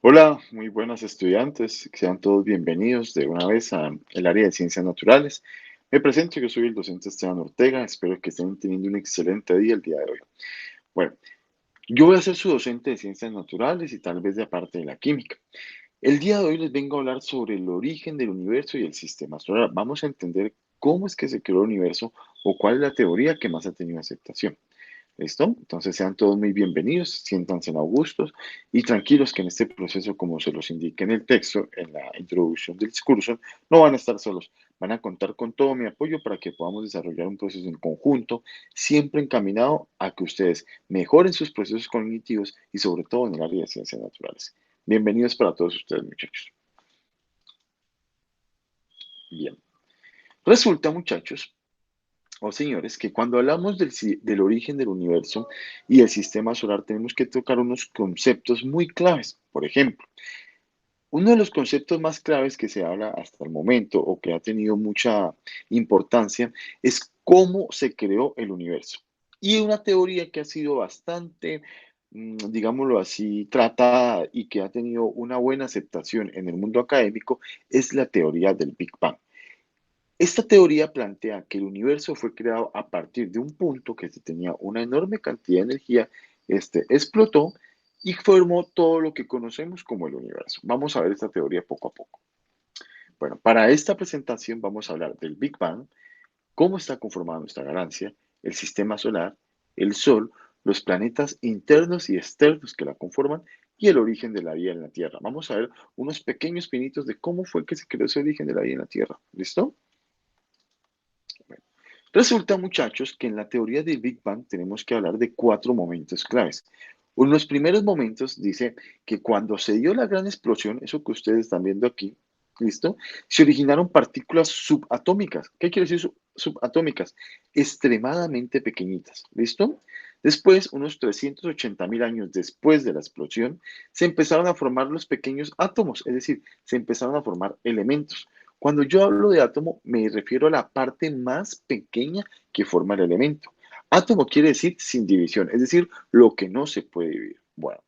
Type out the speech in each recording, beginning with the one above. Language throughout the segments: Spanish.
Hola, muy buenas estudiantes, sean todos bienvenidos de una vez al área de ciencias naturales. Me presento, yo soy el docente Esteban Ortega, espero que estén teniendo un excelente día el día de hoy. Bueno, yo voy a ser su docente de ciencias naturales y tal vez de aparte de la química. El día de hoy les vengo a hablar sobre el origen del universo y el sistema solar. Vamos a entender cómo es que se creó el universo o cuál es la teoría que más ha tenido aceptación. ¿Listo? Entonces sean todos muy bienvenidos, siéntanse augustos y tranquilos que en este proceso, como se los indica en el texto, en la introducción del discurso, no van a estar solos, van a contar con todo mi apoyo para que podamos desarrollar un proceso en conjunto, siempre encaminado a que ustedes mejoren sus procesos cognitivos y sobre todo en el área de ciencias naturales. Bienvenidos para todos ustedes, muchachos. Bien. Resulta, muchachos, o señores, que cuando hablamos del origen del universo y del sistema solar tenemos que tocar unos conceptos muy claves. Por ejemplo, uno de los conceptos más claves que se habla hasta el momento o que ha tenido mucha importancia es cómo se creó el universo. Y una teoría que ha sido bastante, digámoslo así, tratada y que ha tenido una buena aceptación en el mundo académico es la teoría del Big Bang. Esta teoría plantea que el universo fue creado a partir de un punto que tenía una enorme cantidad de energía, este explotó y formó todo lo que conocemos como el universo. Vamos a ver esta teoría poco a poco. Bueno, para esta presentación vamos a hablar del Big Bang, cómo está conformada nuestra galaxia, el sistema solar, el Sol, los planetas internos y externos que la conforman y el origen de la vida en la Tierra. Vamos a ver unos pequeños pinitos de cómo fue que se creó ese origen de la vida en la Tierra. ¿Listo? Bueno, resulta, muchachos, que en la teoría del Big Bang tenemos que hablar de cuatro momentos claves. Uno de los primeros momentos dice que cuando se dio la gran explosión, eso que ustedes están viendo aquí, ¿listo? Se originaron partículas subatómicas. ¿Qué quiere decir subatómicas? Extremadamente pequeñitas, ¿listo? Después, unos 380.000 años después de la explosión, se empezaron a formar los pequeños átomos, es decir, se empezaron a formar elementos. Cuando yo hablo de átomo, me refiero a la parte más pequeña que forma el elemento. Átomo quiere decir sin división, es decir, lo que no se puede dividir. Bueno,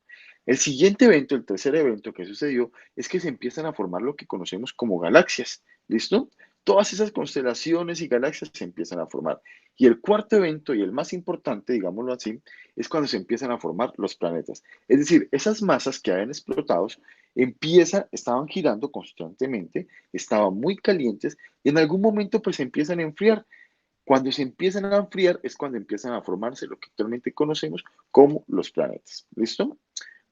el siguiente evento, el tercer evento que sucedió, es que se empiezan a formar lo que conocemos como galaxias. ¿Listo? Todas esas constelaciones y galaxias se empiezan a formar. Y el cuarto evento y el más importante, digámoslo así, es cuando se empiezan a formar los planetas. Es decir, esas masas que habían explotado estaban girando constantemente, estaban muy calientes y en algún momento pues se empiezan a enfriar. Cuando se empiezan a enfriar es cuando empiezan a formarse lo que actualmente conocemos como los planetas. ¿Listo?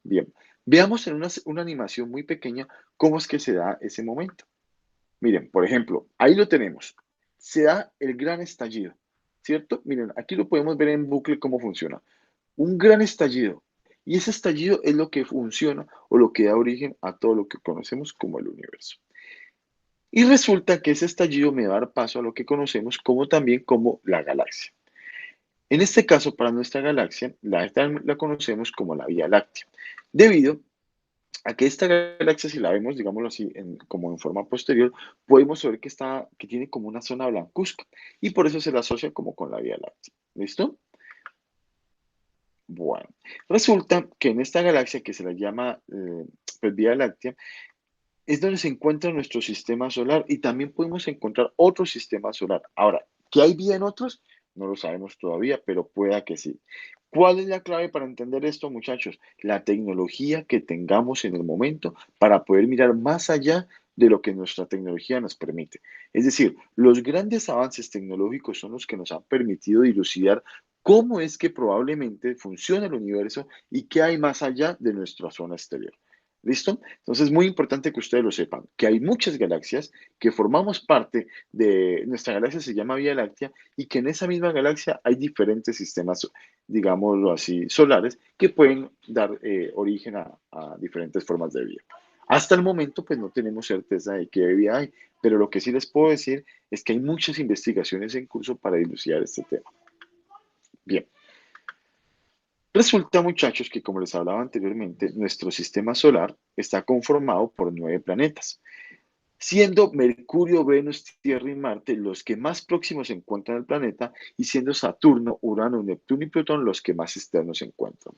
Bien. Veamos en una animación muy pequeña cómo es que se da ese momento. Miren, por ejemplo, ahí lo tenemos. Se da el gran estallido, ¿cierto? Miren, aquí lo podemos ver en bucle cómo funciona. Un gran estallido. Y ese estallido es lo que funciona o lo que da origen a todo lo que conocemos como el universo. Y resulta que ese estallido me va a dar paso a lo que conocemos como también como la galaxia. En este caso, para nuestra galaxia, la conocemos como la Vía Láctea, debido a que esta galaxia, si la vemos, digámoslo así, como en forma posterior, podemos ver que tiene como una zona blancuzca y por eso se la asocia como con la Vía Láctea. ¿Listo? Bueno, resulta que en esta galaxia que se la llama pues, Vía Láctea, es donde se encuentra nuestro sistema solar y también podemos encontrar otro sistema solar. Ahora, ¿qué hay vida en otros? No lo sabemos todavía, pero pueda que sí. ¿Cuál es la clave para entender esto, muchachos? La tecnología que tengamos en el momento para poder mirar más allá de lo que nuestra tecnología nos permite. Es decir, los grandes avances tecnológicos son los que nos han permitido dilucidar cómo es que probablemente funciona el universo y qué hay más allá de nuestra zona exterior. ¿Listo? Entonces es muy importante que ustedes lo sepan, que hay muchas galaxias, que formamos parte de nuestra galaxia, se llama Vía Láctea, y que en esa misma galaxia hay diferentes sistemas, digámoslo así, solares, que pueden dar origen a diferentes formas de vida. Hasta el momento, pues no tenemos certeza de qué vida hay, pero lo que sí les puedo decir es que hay muchas investigaciones en curso para dilucidar este tema. Bien. Resulta, muchachos, que como les hablaba anteriormente, nuestro sistema solar está conformado por 9 planetas, siendo Mercurio, Venus, Tierra y Marte los que más próximos se encuentran al planeta y siendo Saturno, Urano, Neptuno y Plutón los que más externos se encuentran.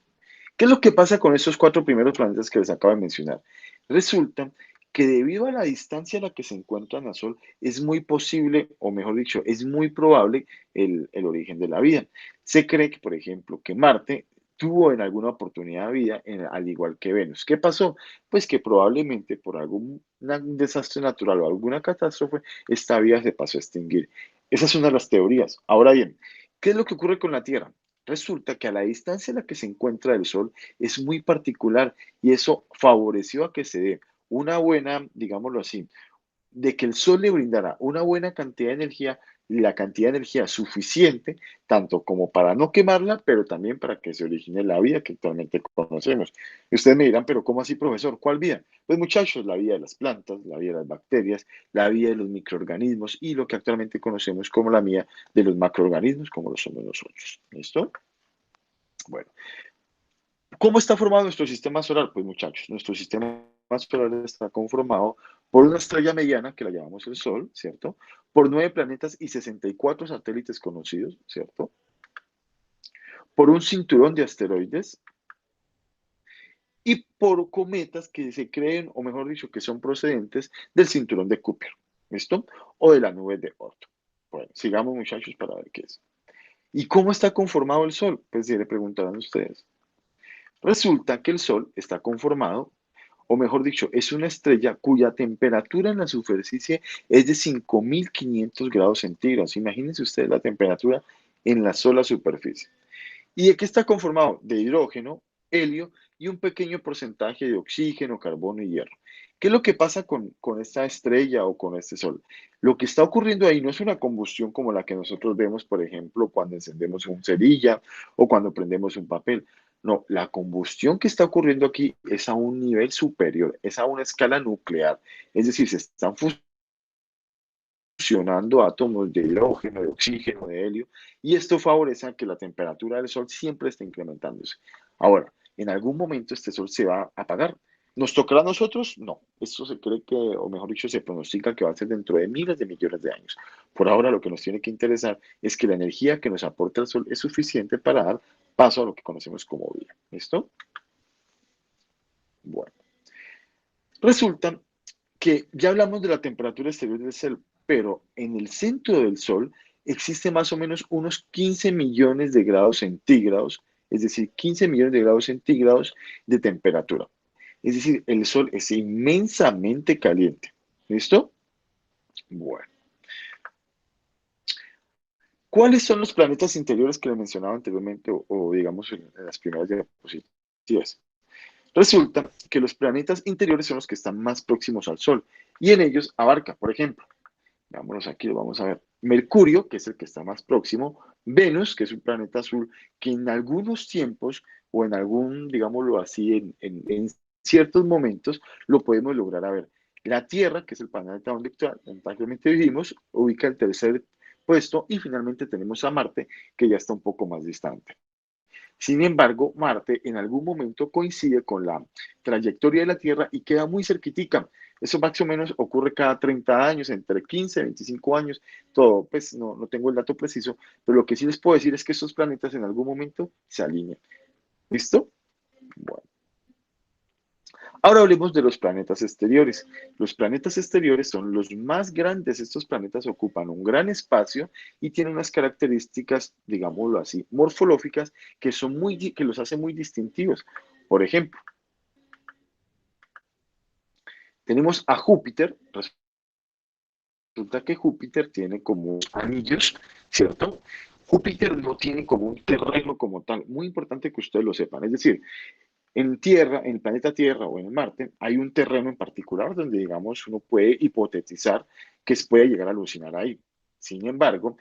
¿Qué es lo que pasa con estos cuatro primeros planetas que les acabo de mencionar? Resulta que debido a la distancia a la que se encuentran al Sol, es muy posible, o mejor dicho, es muy probable el origen de la vida. Se cree que, por ejemplo, que Marte tuvo en alguna oportunidad de vida, al igual que Venus. ¿Qué pasó? Pues que probablemente por algún desastre natural o alguna catástrofe, esta vida se pasó a extinguir. Esa es una de las teorías. Ahora bien, ¿qué es lo que ocurre con la Tierra? Resulta que a la distancia en la que se encuentra el Sol es muy particular y eso favoreció a que se dé una buena, digámoslo así, de que el Sol le brindara una buena cantidad de energía, la cantidad de energía suficiente, tanto como para no quemarla, pero también para que se origine la vida que actualmente conocemos. Y ustedes me dirán, pero ¿cómo así, profesor? ¿Cuál vida? Pues muchachos, la vida de las plantas, la vida de las bacterias, la vida de los microorganismos y lo que actualmente conocemos como la vida de los macroorganismos, como lo somos nosotros. ¿Listo? Bueno, ¿cómo está formado nuestro sistema solar? Pues muchachos, nuestro sistema solar está conformado por una estrella mediana, que la llamamos el Sol, ¿cierto? Por 9 planetas y 64 satélites conocidos, ¿cierto? Por un cinturón de asteroides y por cometas que se creen, o mejor dicho, que son procedentes del cinturón de Kuiper, ¿listo? O de la nube de Oort. Bueno, sigamos muchachos para ver qué es. ¿Y cómo está conformado el Sol? Pues si le preguntarán ustedes. Resulta que el Sol está conformado, o mejor dicho, es una estrella cuya temperatura en la superficie es de 5.500 grados centígrados. Imagínense ustedes la temperatura en la sola superficie. ¿Y de qué está conformado? De hidrógeno, helio y un pequeño porcentaje de oxígeno, carbono y hierro. ¿Qué es lo que pasa con esta estrella o con este sol? Lo que está ocurriendo ahí no es una combustión como la que nosotros vemos, por ejemplo, cuando encendemos un cerilla o cuando prendemos un papel. No, la combustión que está ocurriendo aquí es a un nivel superior, es a una escala nuclear. Es decir, se están fusionando átomos de hidrógeno, de oxígeno, de helio, y esto favorece a que la temperatura del Sol siempre esté incrementándose. Ahora, en algún momento este Sol se va a apagar. ¿Nos tocará a nosotros? No. Esto se cree que, o mejor dicho, se pronostica que va a ser dentro de miles de millones de años. Por ahora, lo que nos tiene que interesar es que la energía que nos aporta el Sol es suficiente para dar paso a lo que conocemos como vida. ¿Listo? Bueno. Resulta que ya hablamos de la temperatura exterior del Sol, pero en el centro del Sol existe más o menos unos 15 millones de grados centígrados, es decir, 15 millones de grados centígrados de temperatura. Es decir, el Sol es inmensamente caliente. ¿Listo? Bueno. ¿Cuáles son los planetas interiores que le mencionaba anteriormente o digamos en las primeras diapositivas? Resulta que los planetas interiores son los que están más próximos al Sol y en ellos abarca, por ejemplo, vámonos aquí, lo vamos a ver. Mercurio, que es el que está más próximo. Venus, que es un planeta azul, que en algunos tiempos o en algún, digámoslo así, en ciertos momentos lo podemos lograr a ver. La Tierra, que es el planeta donde actualmente vivimos, ubica el tercer puesto y finalmente tenemos a Marte, que ya está un poco más distante. Sin embargo, Marte en algún momento coincide con la trayectoria de la Tierra y queda muy cerquitica. Eso más o menos ocurre cada 30 años, entre 15 y 25 años. Todo, pues no tengo el dato preciso, pero lo que sí les puedo decir es que estos planetas en algún momento se alinean. ¿Listo? Bueno. Ahora hablemos de los planetas exteriores. Los planetas exteriores son los más grandes. Estos planetas ocupan un gran espacio y tienen unas características, digámoslo así, morfológicas que los hacen muy distintivos. Por ejemplo, tenemos a Júpiter. Resulta que Júpiter tiene como anillos, ¿cierto? Júpiter no tiene como un terreno como tal. Muy importante que ustedes lo sepan. Es decir, en Tierra, en el planeta Tierra o en Marte, hay un terreno en particular donde, digamos, uno puede hipotetizar que se puede llegar a alucinar ahí. Sin embargo,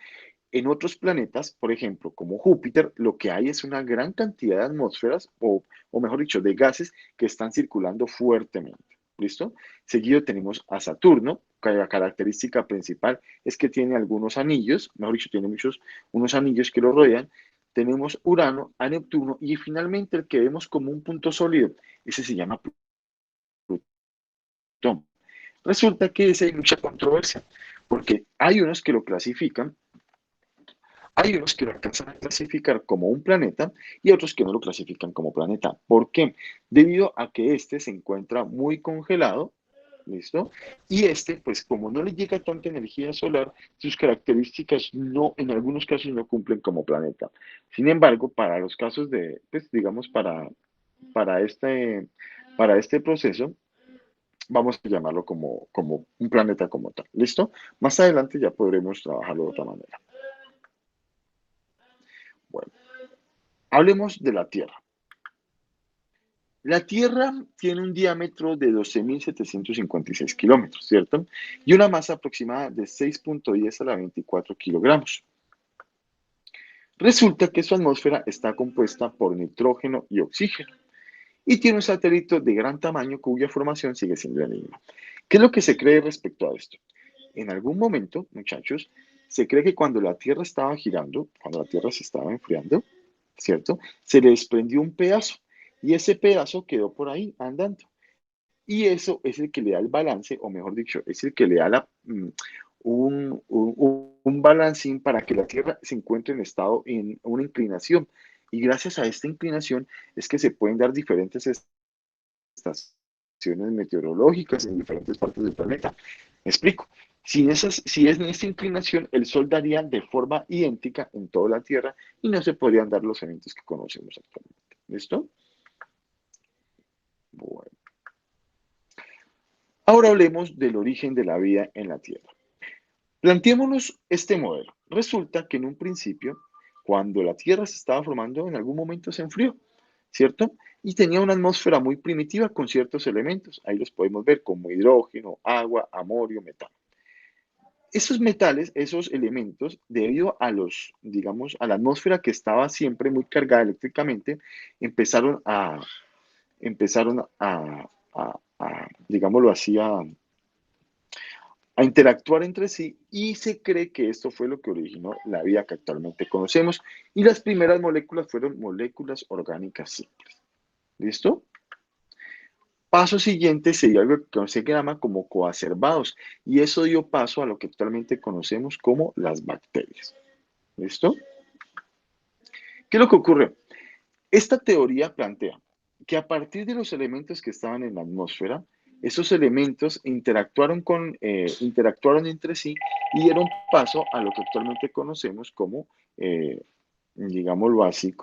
en otros planetas, por ejemplo, como Júpiter, lo que hay es una gran cantidad de atmósferas, o mejor dicho, de gases que están circulando fuertemente. ¿Listo? Seguido tenemos a Saturno, cuya característica principal es que tiene algunos anillos, mejor dicho, tiene unos anillos que lo rodean. Tenemos Urano, a Neptuno y finalmente el que vemos como un punto sólido, ese se llama Plutón. Resulta que ese hay mucha controversia, porque hay unos que lo clasifican Hay unos que lo alcanzan a clasificar como un planeta y otros que no lo clasifican como planeta. ¿Por qué? Debido a que este se encuentra muy congelado, ¿listo? Y este, pues como no le llega tanta energía solar, sus características no, en algunos casos no cumplen como planeta. Sin embargo, para los casos de, pues digamos, para este, para este proceso, vamos a llamarlo como un planeta como tal. ¿Listo? Más adelante ya podremos trabajarlo de otra manera. Bueno, hablemos de la Tierra. La Tierra tiene un diámetro de 12.756 kilómetros, ¿cierto? Y una masa aproximada de 6.10 a la 24 kilogramos. Resulta que su atmósfera está compuesta por nitrógeno y oxígeno y tiene un satélite de gran tamaño cuya formación sigue siendo enigma. ¿Qué es lo que se cree respecto a esto? En algún momento, muchachos, se cree que cuando la Tierra estaba girando, cuando la Tierra se estaba enfriando, ¿cierto? Se le desprendió un pedazo y ese pedazo quedó por ahí andando. Y eso es el que le da el balance, o mejor dicho, es el que le da un balancín para que la Tierra se encuentre en estado en una inclinación. Y gracias a esta inclinación es que se pueden dar diferentes estaciones meteorológicas en diferentes partes del planeta. Me explico. Si es en esta inclinación, el Sol daría de forma idéntica en toda la Tierra y no se podrían dar los eventos que conocemos actualmente. ¿Listo? Bueno. Ahora hablemos del origen de la vida en la Tierra. Planteémonos este modelo. Resulta que en un principio, cuando la Tierra se estaba formando, en algún momento se enfrió, ¿cierto? Y tenía una atmósfera muy primitiva con ciertos elementos. Ahí los podemos ver como hidrógeno, agua, amorio, metano. Esos metales, esos elementos, debido a los, digamos, a la atmósfera que estaba siempre muy cargada eléctricamente, empezaron a, empezaron digámoslo así, a interactuar entre sí y se cree que esto fue lo que originó la vida que actualmente conocemos y las primeras moléculas fueron moléculas orgánicas simples. ¿Listo? Paso siguiente sería algo que se llama como coacervados y eso dio paso a lo que actualmente conocemos como las bacterias. ¿Listo? ¿Qué es lo que ocurre? Esta teoría plantea que a partir de los elementos que estaban en la atmósfera, esos elementos interactuaron entre sí y dieron paso a lo que actualmente conocemos como, digámoslo así,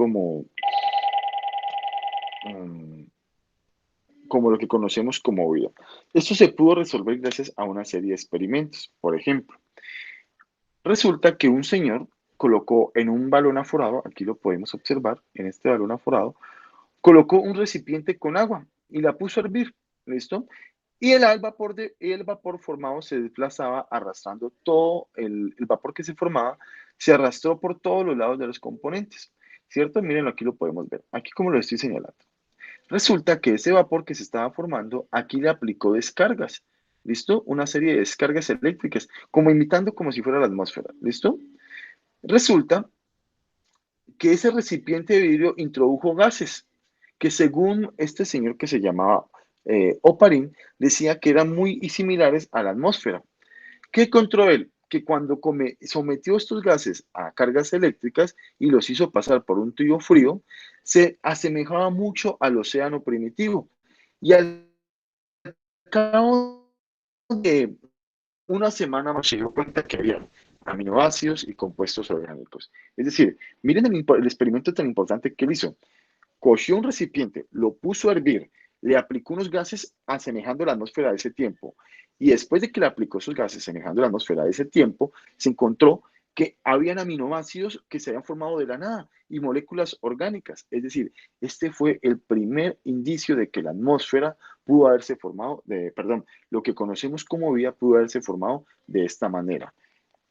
um, como lo que conocemos como vida. Esto se pudo resolver gracias a una serie de experimentos. Por ejemplo, resulta que un señor colocó en un balón aforado, aquí lo podemos observar, en este balón aforado, colocó un recipiente con agua y la puso a hervir, ¿listo? Y el vapor formado se desplazaba arrastrando todo el vapor que se formaba, se arrastró por todos los lados de los componentes, ¿cierto? Mírenlo, aquí lo podemos ver, aquí como lo estoy señalando. Resulta que ese vapor que se estaba formando, aquí le aplicó descargas, ¿listo? Una serie de descargas eléctricas, como imitando como si fuera la atmósfera, ¿listo? Resulta que ese recipiente de vidrio introdujo gases que según este señor que se llamaba Oparin, decía que eran muy similares a la atmósfera. ¿Qué encontró él? Que cuando sometió estos gases a cargas eléctricas y los hizo pasar por un tubo frío, se asemejaba mucho al océano primitivo. Y al cabo de una semana más se dio cuenta que había aminoácidos y compuestos orgánicos. Es decir, miren el experimento tan importante que él hizo. Cogió un recipiente, lo puso a hervir, le aplicó unos gases asemejando la atmósfera de ese tiempo. Y después de que le aplicó esos gases semejando la atmósfera de ese tiempo, se encontró que habían aminoácidos que se habían formado de la nada y moléculas orgánicas. Es decir, este fue el primer indicio de que la atmósfera pudo haberse formado, perdón, lo que conocemos como vida pudo haberse formado de esta manera.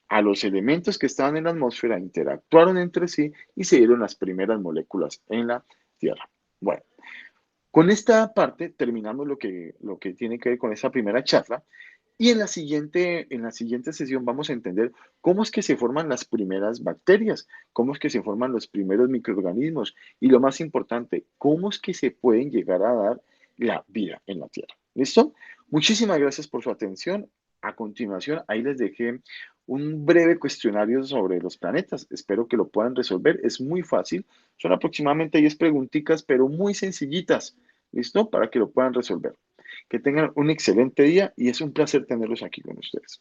A los elementos que estaban en la atmósfera interactuaron entre sí y se dieron las primeras moléculas en la Tierra. Bueno, con esta parte terminamos lo que tiene que ver con esa primera charla y en la siguiente sesión vamos a entender cómo es que se forman las primeras bacterias, cómo es que se forman los primeros microorganismos y lo más importante, cómo es que se pueden llegar a dar la vida en la Tierra. ¿Listo? Muchísimas gracias por su atención. A continuación, ahí les dejé un breve cuestionario sobre los planetas. Espero que lo puedan resolver. Es muy fácil. Son aproximadamente 10 preguntitas, pero muy sencillitas. ¿Listo? Para que lo puedan resolver. Que tengan un excelente día y es un placer tenerlos aquí con ustedes.